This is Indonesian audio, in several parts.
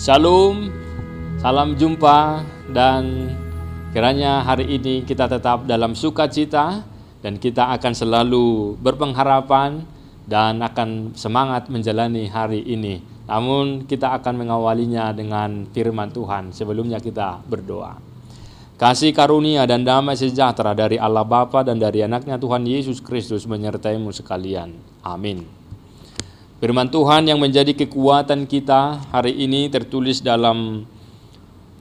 Shalom, salam jumpa, dan kiranya hari ini kita tetap dalam sukacita dan kita akan selalu berpengharapan dan akan semangat menjalani hari ini. Namun kita akan mengawalinya dengan firman Tuhan. Sebelumnya kita berdoa. Kasih karunia dan damai sejahtera dari Allah Bapa dan dari anaknya Tuhan Yesus Kristus menyertaimu sekalian. Amin. Firman Tuhan yang menjadi kekuatan kita hari ini tertulis dalam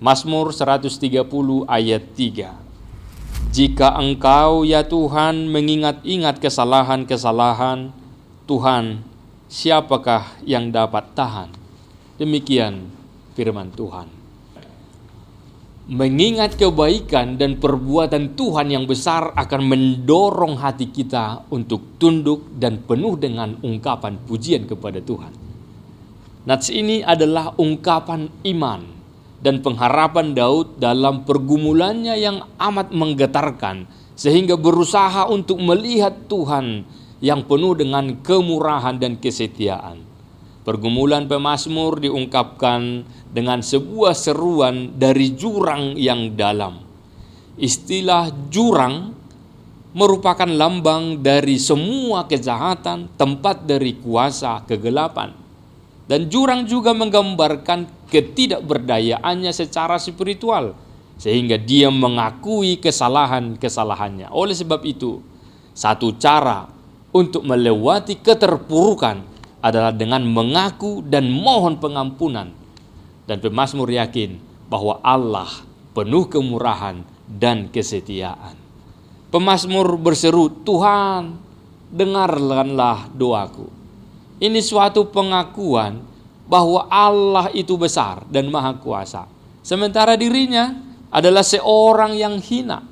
Mazmur 130 ayat 3. Jika engkau ya Tuhan mengingat-ingat kesalahan-kesalahan, Tuhan, siapakah yang dapat tahan? Demikian firman Tuhan. Mengingat kebaikan dan perbuatan Tuhan yang besar akan mendorong hati kita untuk tunduk dan penuh dengan ungkapan pujian kepada Tuhan. Nats ini adalah ungkapan iman dan pengharapan Daud dalam pergumulannya yang amat menggetarkan, sehingga berusaha untuk melihat Tuhan yang penuh dengan kemurahan dan kesetiaan. Pergumulan pemazmur diungkapkan dengan sebuah seruan dari jurang yang dalam. Istilah jurang merupakan lambang dari semua kejahatan, tempat dari kuasa kegelapan. Dan jurang juga menggambarkan ketidakberdayaannya secara spiritual, sehingga dia mengakui kesalahan-kesalahannya. Oleh sebab itu, satu cara untuk melewati keterpurukan adalah dengan mengaku dan mohon pengampunan. Dan pemazmur yakin bahwa Allah penuh kemurahan dan kesetiaan. Pemazmur berseru, Tuhan, dengarkanlah doaku. Ini suatu pengakuan bahwa Allah itu besar dan maha kuasa, sementara dirinya adalah seorang yang hina,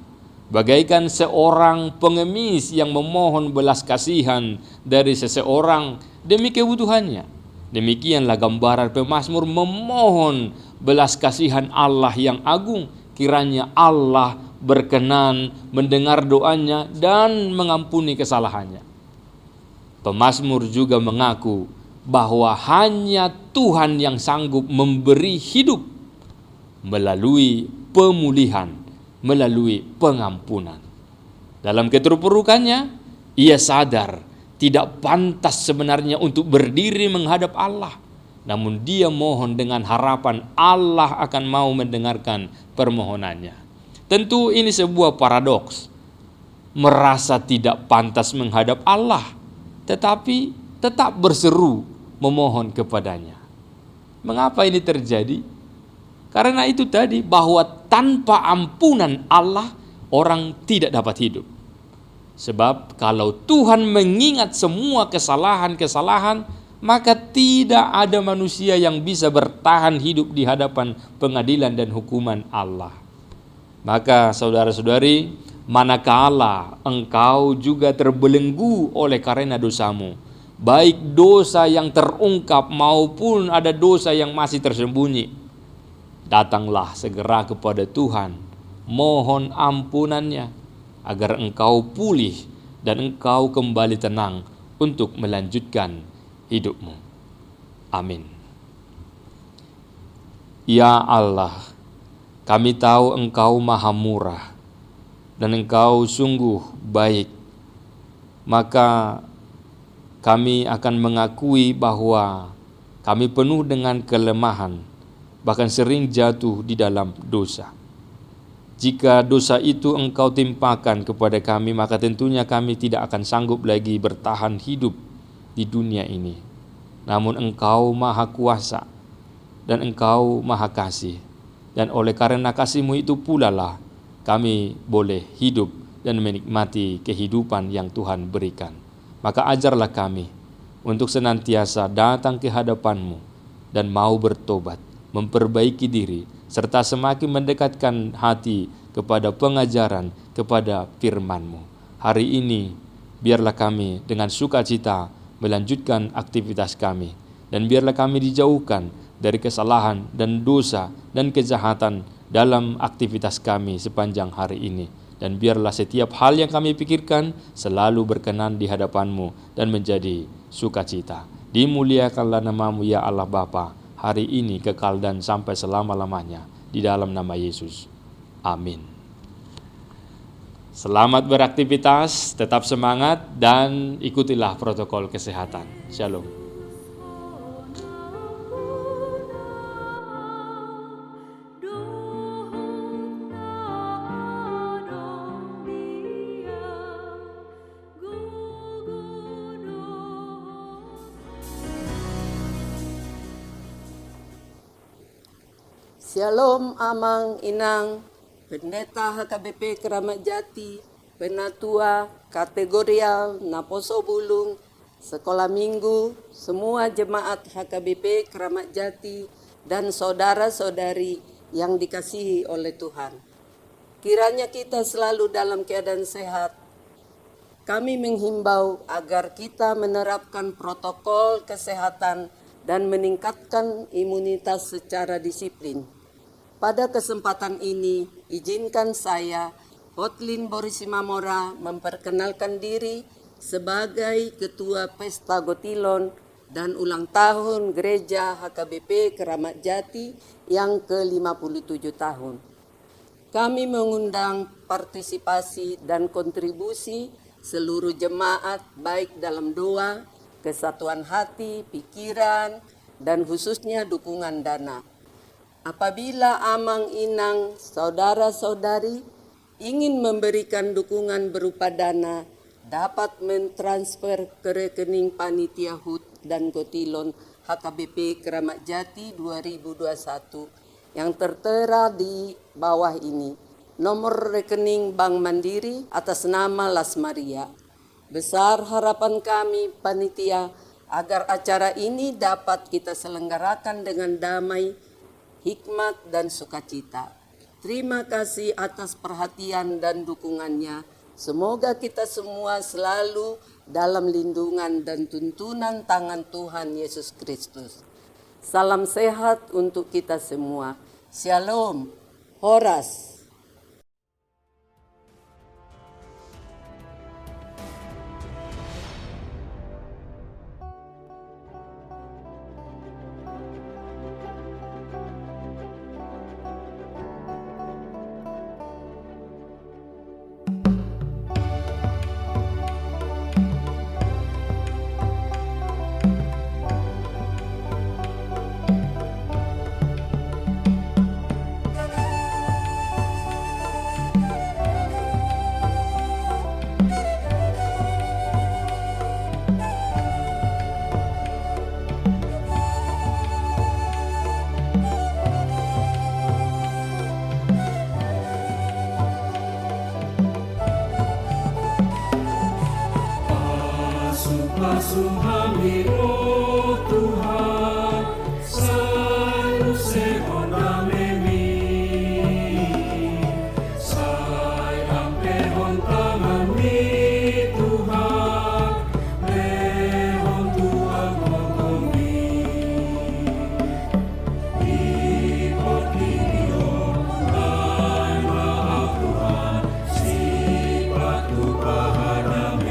bagaikan seorang pengemis yang memohon belas kasihan dari seseorang demi kebutuhannya. Demikianlah gambaran pemazmur memohon belas kasihan Allah yang agung. Kiranya Allah berkenan mendengar doanya dan mengampuni kesalahannya. Pemazmur juga mengaku bahwa hanya Tuhan yang sanggup memberi hidup melalui pemulihan, melalui pengampunan. Dalam keterpurukannya, ia sadar tidak pantas sebenarnya untuk berdiri menghadap Allah. Namun dia mohon dengan harapan Allah akan mau mendengarkan permohonannya. Tentu ini sebuah paradoks. Merasa tidak pantas menghadap Allah, tetapi tetap berseru memohon kepadanya. Mengapa ini terjadi? Karena itu tadi, bahwa tanpa ampunan Allah orang tidak dapat hidup. Sebab kalau Tuhan mengingat semua kesalahan-kesalahan, maka tidak ada manusia yang bisa bertahan hidup di hadapan pengadilan dan hukuman Allah. Maka saudara-saudari, manakala engkau juga terbelenggu oleh karena dosamu, baik dosa yang terungkap maupun ada dosa yang masih tersembunyi, datanglah segera kepada Tuhan, mohon ampunannya, agar engkau pulih dan engkau kembali tenang untuk melanjutkan hidupmu. Amin. Ya Allah, kami tahu Engkau maha murah dan Engkau sungguh baik. Maka kami akan mengakui bahwa kami penuh dengan kelemahan, bahkan sering jatuh di dalam dosa. Jika dosa itu Engkau timpakan kepada kami, maka tentunya kami tidak akan sanggup lagi bertahan hidup di dunia ini. Namun Engkau maha kuasa dan Engkau maha kasih. Dan oleh karena kasih-Mu itu pula lah kami boleh hidup dan menikmati kehidupan yang Tuhan berikan. Maka ajarlah kami untuk senantiasa datang ke hadapan-Mu dan mau bertobat, memperbaiki diri, serta semakin mendekatkan hati kepada pengajaran, kepada firman-Mu. Hari ini biarlah kami dengan sukacita melanjutkan aktivitas kami, dan biarlah kami dijauhkan dari kesalahan dan dosa dan kejahatan dalam aktivitas kami sepanjang hari ini. Dan biarlah setiap hal yang kami pikirkan selalu berkenan di hadapan-Mu dan menjadi sukacita. Dimuliakanlah nama-Mu ya Allah Bapa, hari ini, kekal dan sampai selama-lamanya. Di dalam nama Yesus. Amin. Selamat beraktivitas, tetap semangat, dan ikutilah protokol kesehatan. Shalom. Shalom Amang Inang, Pendeta HKBP Keramat Jati, Penatua, Kategorial, Naposo Bulung, Sekolah Minggu, semua jemaat HKBP Keramat Jati, dan saudara-saudari yang dikasihi oleh Tuhan. Kiranya kita selalu dalam keadaan sehat. Kami menghimbau agar kita menerapkan protokol kesehatan dan meningkatkan imunitas secara disiplin. Pada kesempatan ini, izinkan saya, Hotlin Boris Simamora, memperkenalkan diri sebagai Ketua Pesta Gotilon dan ulang tahun Gereja HKBP Keramat Jati yang ke-57 tahun. Kami mengundang partisipasi dan kontribusi seluruh jemaat baik dalam doa, kesatuan hati, pikiran, dan khususnya dukungan dana. Apabila Amang Inang, saudara-saudari ingin memberikan dukungan berupa dana, dapat mentransfer ke rekening Panitia HUT dan Gotilon HKBP Keramat Jati 2021 yang tertera di bawah ini. Nomor rekening Bank Mandiri atas nama Las Maria. Besar harapan kami panitia agar acara ini dapat kita selenggarakan dengan damai, hikmat, dan sukacita. Terima kasih atas perhatian dan dukungannya. Semoga kita semua selalu dalam lindungan dan tuntunan tangan Tuhan Yesus Kristus. Salam sehat untuk kita semua. Shalom. Horas. Asuh kami, oh Tuhan, selalu sekonda memi. Sayang pehon tangan-Mi Tuhan, pehon Tuhan ngomong-Mi. Ikut video, dan maaf Tuhan, sifat-Tu pahadam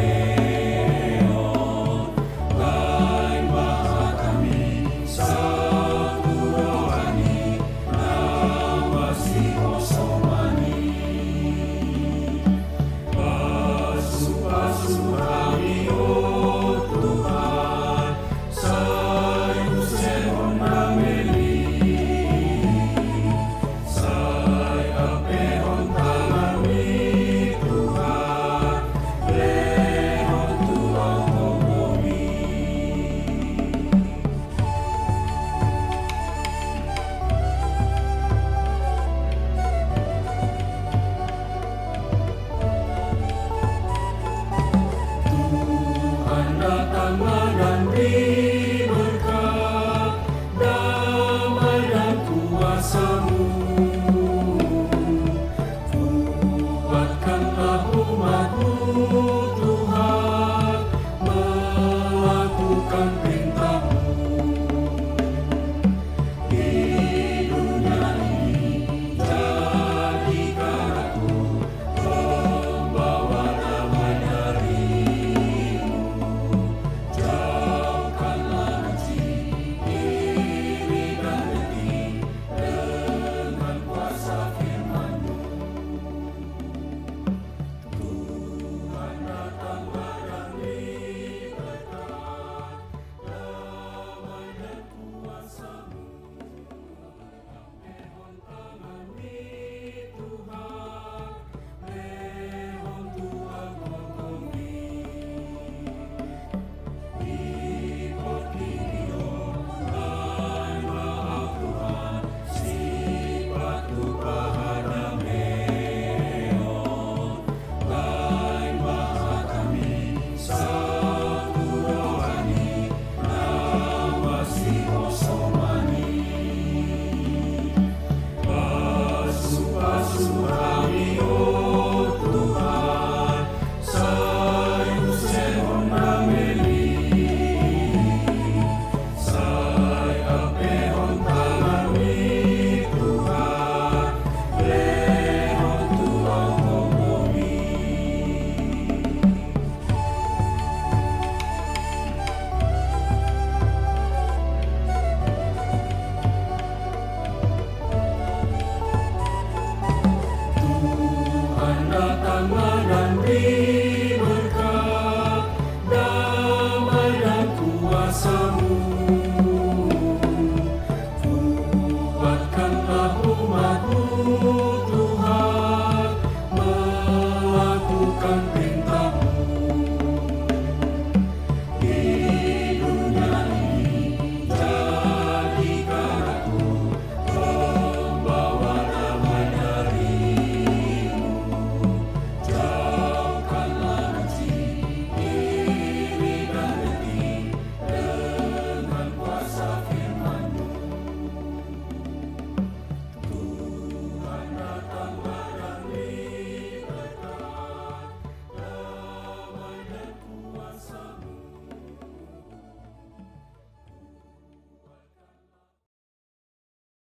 datang menanti